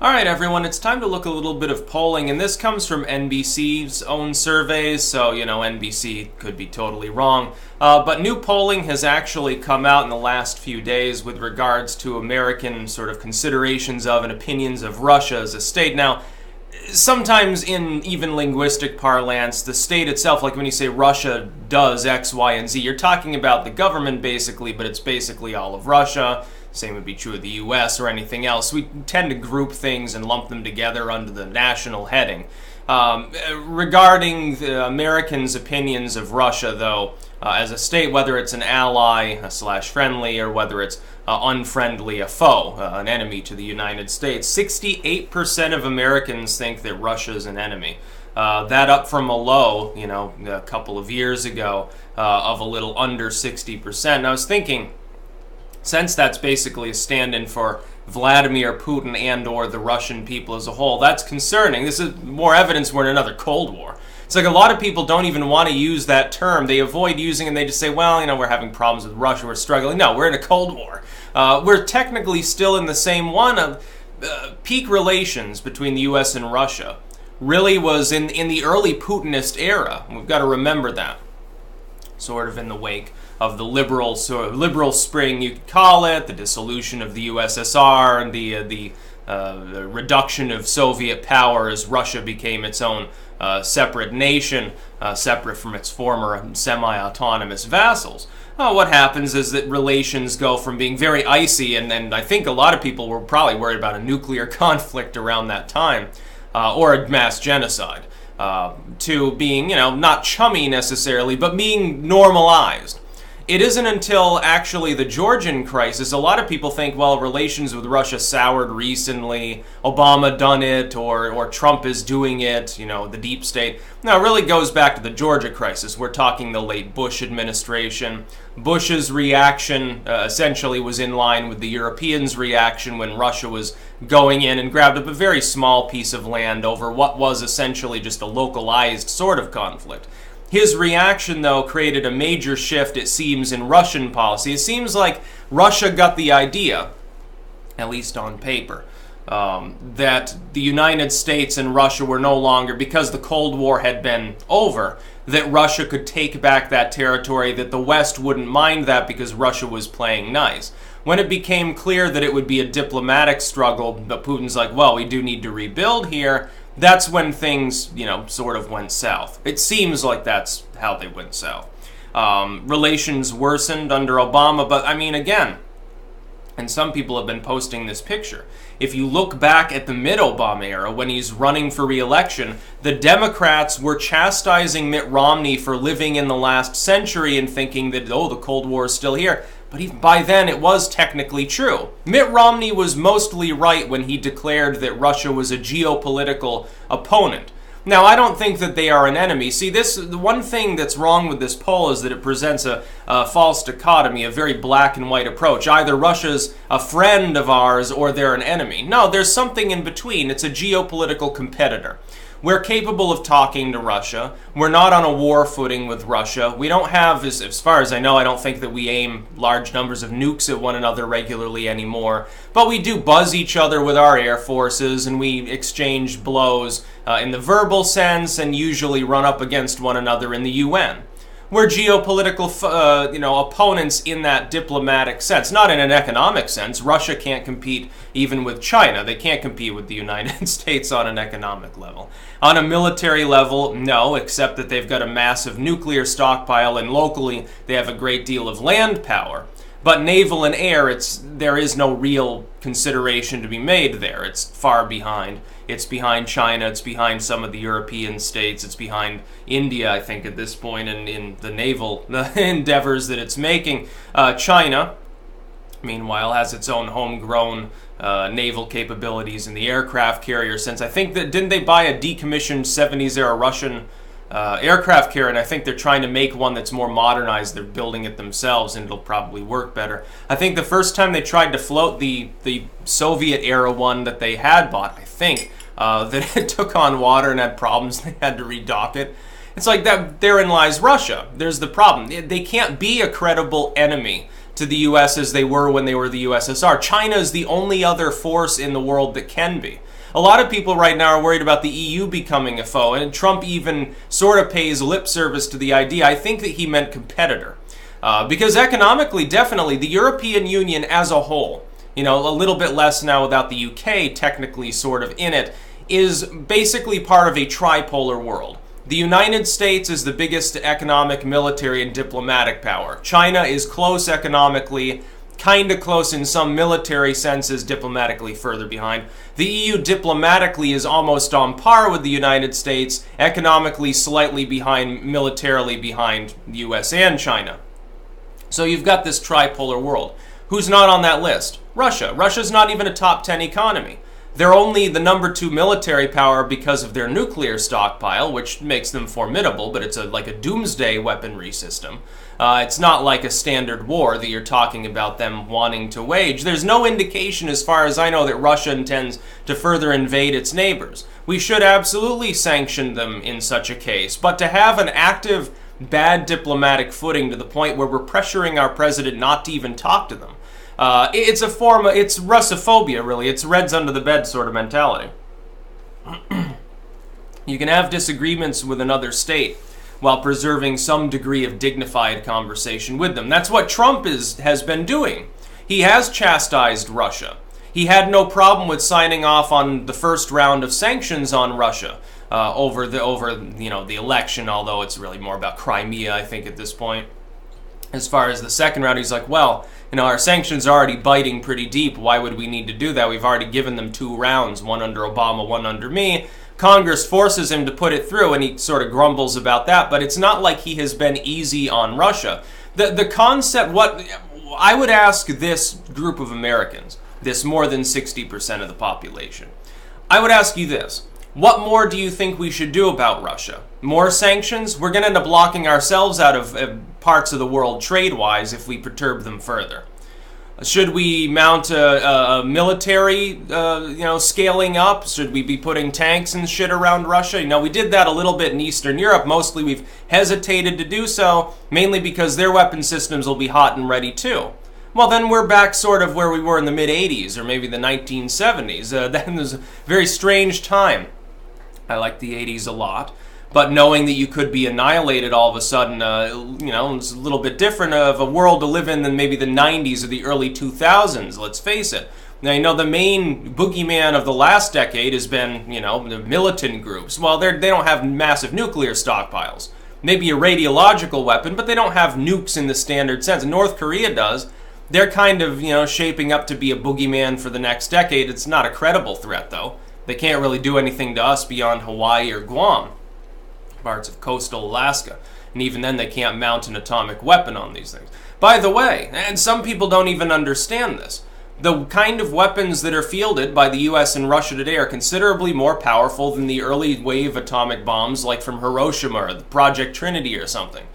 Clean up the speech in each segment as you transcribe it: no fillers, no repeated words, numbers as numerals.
All right, everyone, it's time to look at a little bit of polling, and this comes from NBC's own surveys, so, NBC could be totally wrong. But new polling has actually come out in the last few days with regards to American sort of considerations of and opinions of Russia as a state. Now, sometimes in even linguistic parlance, the state itself, like when you say Russia does X, Y, and Z, you're talking about the government basically, but it's basically all of Russia. Same would be true of the US or anything else. We tend to group things and lump them together under the national heading. Regarding the Americans' opinions of Russia, though, as a state, whether it's an ally slash friendly or whether it's unfriendly, a foe, an enemy to the United States, 68% of Americans think that Russia is an enemy. That up from a low, a couple of years ago of a little under 60%. And I was thinking, since that's basically a stand-in for Vladimir Putin and or the Russian people as a whole, that's concerning. This is more evidence we're in another Cold War. It's like a lot of people don't even want to use that term. They avoid using it and they just say, well, we're having problems with Russia, we're struggling. No, we're in a Cold War. We're technically still in the same one. Peak relations between the U.S. and Russia really was in the early Putinist era. We've got to remember that. Sort of in the wake of the liberal spring, you could call it, the dissolution of the USSR and the reduction of Soviet power as Russia became its own separate nation, separate from its former semi-autonomous vassals. What happens is that relations go from being very icy, and I think a lot of people were probably worried about a nuclear conflict around that time, or a mass genocide, to being, not chummy necessarily, but being normalized. It isn't until actually the Georgian crisis, a lot of people think, well, relations with Russia soured recently, Obama done it, or Trump is doing it, the deep state. No, it really goes back to the Georgia crisis. We're talking the late Bush administration. Bush's reaction essentially was in line with the Europeans' reaction when Russia was going in and grabbed up a very small piece of land over what was essentially just a localized sort of conflict. His reaction, though, created a major shift, it seems, in Russian policy. It seems like Russia got the idea, at least on paper, that the United States and Russia were no longer, because the Cold War had been over, that Russia could take back that territory, that the West wouldn't mind that because Russia was playing nice. When it became clear that it would be a diplomatic struggle, but Putin's like, well, we do need to rebuild here, that's when things, sort of went south. It seems like that's how they went south. Relations worsened under Obama, but again, and some people have been posting this picture. If you look back at the mid-Obama era, when he's running for re-election, the Democrats were chastising Mitt Romney for living in the last century and thinking that, the Cold War is still here. But even by then, it was technically true. Mitt Romney was mostly right when he declared that Russia was a geopolitical opponent. Now, I don't think that they are an enemy. See, the one thing that's wrong with this poll is that it presents a false dichotomy, a very black and white approach. Either Russia's a friend of ours or they're an enemy. No, there's something in between. It's a geopolitical competitor. We're capable of talking to Russia. We're not on a war footing with Russia. We don't have, as far as I know, I don't think that we aim large numbers of nukes at one another regularly anymore. But we do buzz each other with our air forces, and we exchange blows in the verbal sense and usually run up against one another in the UN. We're geopolitical, opponents in that diplomatic sense, not in an economic sense. Russia can't compete even with China. They can't compete with the United States on an economic level. On a military level, no, except that they've got a massive nuclear stockpile, and locally they have a great deal of land power. But naval and air, there is no real consideration to be made there. It's far behind. It's behind China. It's behind some of the European states. It's behind India, I think, at this point in the naval endeavors that it's making. China, meanwhile, has its own homegrown naval capabilities in the aircraft carrier sense. I think that, didn't they buy a decommissioned 70s-era Russian aircraft carrier, and I think they're trying to make one that's more modernized. They're building it themselves, and it'll probably work better. I think the first time they tried to float the Soviet-era one that they had bought, I think, that it took on water and had problems. They had to redock it. It's like that. Therein lies Russia. There's the problem. They can't be a credible enemy to the U.S. as they were when they were the USSR. China is the only other force in the world that can be. A lot of people right now are worried about the EU becoming a foe, and Trump even sort of pays lip service to the idea. I think that he meant competitor. Because economically, definitely, the European Union as a whole, you know, a little bit less now without the UK technically sort of in it, is basically part of a tripolar world. The United States is the biggest economic, military, and diplomatic power. China is close economically, kind of close in some military senses, diplomatically further behind. The EU diplomatically is almost on par with the United States, economically slightly behind, militarily behind the US and China. So you've got this tripolar world. Who's not on that list? Russia. Russia's not even a top 10 economy. They're only the number 2 military power because of their nuclear stockpile, which makes them formidable, but it's like a doomsday weaponry system. It's not like a standard war that you're talking about them wanting to wage. There's no indication, as far as I know, that Russia intends to further invade its neighbors. We should absolutely sanction them in such a case, but to have an active, bad diplomatic footing to the point where we're pressuring our president not to even talk to them, it's a form of, it's Russophobia, really. It's Reds under the bed sort of mentality. You can have disagreements with another state while preserving some degree of dignified conversation with them. That's what Trump has been doing. He has chastised Russia. He had no problem with signing off on the first round of sanctions on Russia over the election, although it's really more about Crimea, I think, at this point. As far as the second round, he's like, well, you know, our sanctions are already biting pretty deep. Why would we need to do that? We've already given them 2 rounds, one under Obama, one under me. Congress forces him to put it through, and he sort of grumbles about that, but it's not like he has been easy on Russia. The concept, what I would ask this group of Americans, this more than 60% of the population, I would ask you this. What more do you think we should do about Russia? More sanctions? We're going to end up locking ourselves out of parts of the world trade-wise if we perturb them further. Should we mount a military, scaling up? Should we be putting tanks and shit around Russia? You know, we did that a little bit in Eastern Europe. Mostly we've hesitated to do so, mainly because their weapon systems will be hot and ready too. Well, then we're back sort of where we were in the mid-'80s or maybe the 1970s. That was a very strange time. I like the 80s a lot. But knowing that you could be annihilated all of a sudden, it's a little bit different of a world to live in than maybe the 90s or the early 2000s, let's face it. Now, you know, the main boogeyman of the last decade has been, the militant groups. Well, they don't have massive nuclear stockpiles. Maybe a radiological weapon, but they don't have nukes in the standard sense. North Korea does. They're kind of, shaping up to be a boogeyman for the next decade. It's not a credible threat, though. They can't really do anything to us beyond Hawaii or Guam, parts of coastal Alaska, and even then they can't mount an atomic weapon on these things. By the way, and some people don't even understand this, the kind of weapons that are fielded by the US and Russia today are considerably more powerful than the early wave atomic bombs like from Hiroshima or the Project Trinity or something.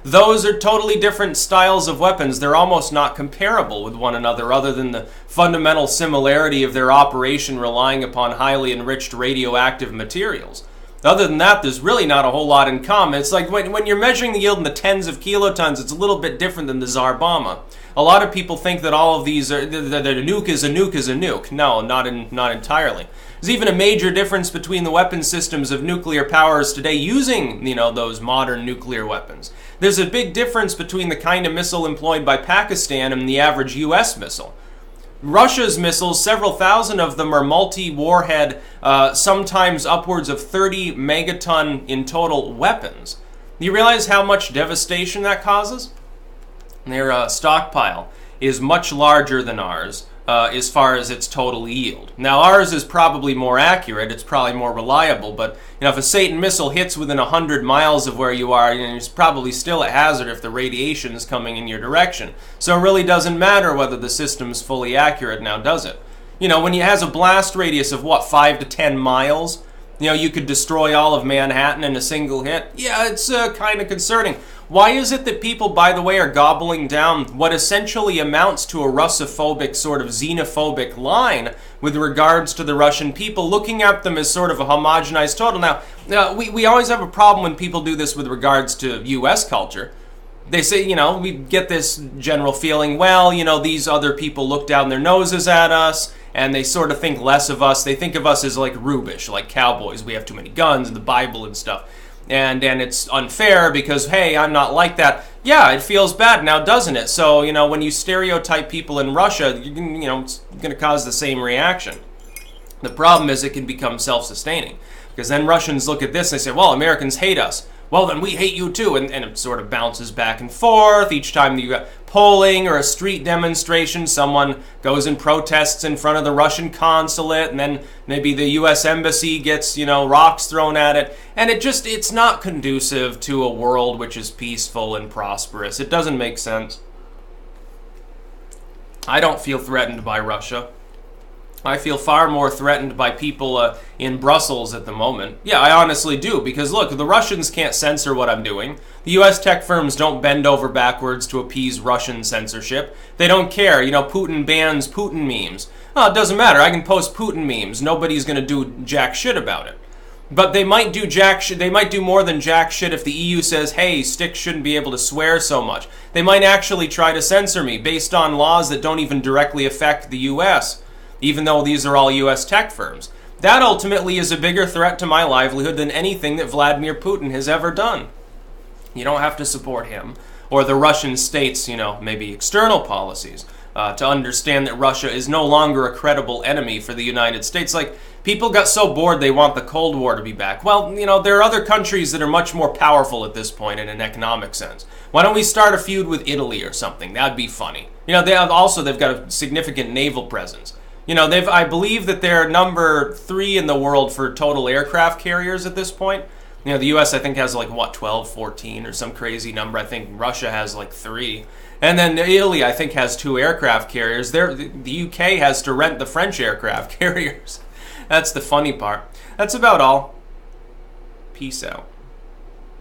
Those are totally different styles of weapons. They're almost not comparable with one another other than the fundamental similarity of their operation relying upon highly enriched radioactive materials. Other than that, there's really not a whole lot in common. It's like when you're measuring the yield in the tens of kilotons, it's a little bit different than the Tsar Bomba. A lot of people think that all of these are that a nuke is a nuke is a nuke. No, not entirely. There's even a major difference between the weapon systems of nuclear powers today using, those modern nuclear weapons. There's a big difference between the kind of missile employed by Pakistan and the average US missile. Russia's missiles, several thousand of them are multi-warhead, sometimes upwards of 30 megaton in total weapons. Do you realize how much devastation that causes? Their stockpile is much larger than ours as far as its total yield. Now, ours is probably more accurate, it's probably more reliable, but if a Satan missile hits within 100 miles of where you are, it's probably still a hazard if the radiation is coming in your direction. So it really doesn't matter whether the system's fully accurate now, does it? When it has a blast radius of, 5 to 10 miles, you could destroy all of Manhattan in a single hit. Yeah, it's kind of concerning. Why is it that people, by the way, are gobbling down what essentially amounts to a Russophobic, sort of xenophobic line with regards to the Russian people, looking at them as sort of a homogenized total? Now, we always have a problem when people do this with regards to U.S. culture. they say, we get this general feeling, well, these other people look down their noses at us, and they sort of think less of us. They think of us as like Rubish, like cowboys. We have too many guns and the Bible and stuff. And it's unfair because, hey, I'm not like that. Yeah, it feels bad now, doesn't it? So, when you stereotype people in Russia, it's going to cause the same reaction. The problem is it can become self-sustaining. Because then Russians look at this and they say, well, Americans hate us. Well, then we hate you too. And it sort of bounces back and forth. Each time you got polling or a street demonstration, someone goes and protests in front of the Russian consulate, and then maybe the U.S. embassy gets, rocks thrown at it. And it's not conducive to a world which is peaceful and prosperous. It doesn't make sense. I don't feel threatened by Russia. I feel far more threatened by people in Brussels at the moment. Yeah, I honestly do, because look, the Russians can't censor what I'm doing. The U.S. tech firms don't bend over backwards to appease Russian censorship. They don't care. Putin bans Putin memes. Oh, it doesn't matter. I can post Putin memes. Nobody's going to do jack shit about it. But they might do They might do more than jack shit if the EU says, hey, sticks shouldn't be able to swear so much. They might actually try to censor me based on laws that don't even directly affect the U.S., even though these are all U.S. tech firms. That ultimately is a bigger threat to my livelihood than anything that Vladimir Putin has ever done. You don't have to support him or the Russian state's, maybe external policies to understand that Russia is no longer a credible enemy for the United States. Like, people got so bored they want the Cold War to be back. Well, there are other countries that are much more powerful at this point in an economic sense. Why don't we start a feud with Italy or something? That'd be funny. They've got a significant naval presence. I believe that they're number 3 in the world for total aircraft carriers at this point. The U.S. I think has 12, 14 or some crazy number. I think Russia has 3. And then Italy I think has 2 aircraft carriers. The UK has to rent the French aircraft carriers. That's the funny part. That's about all. Peace out.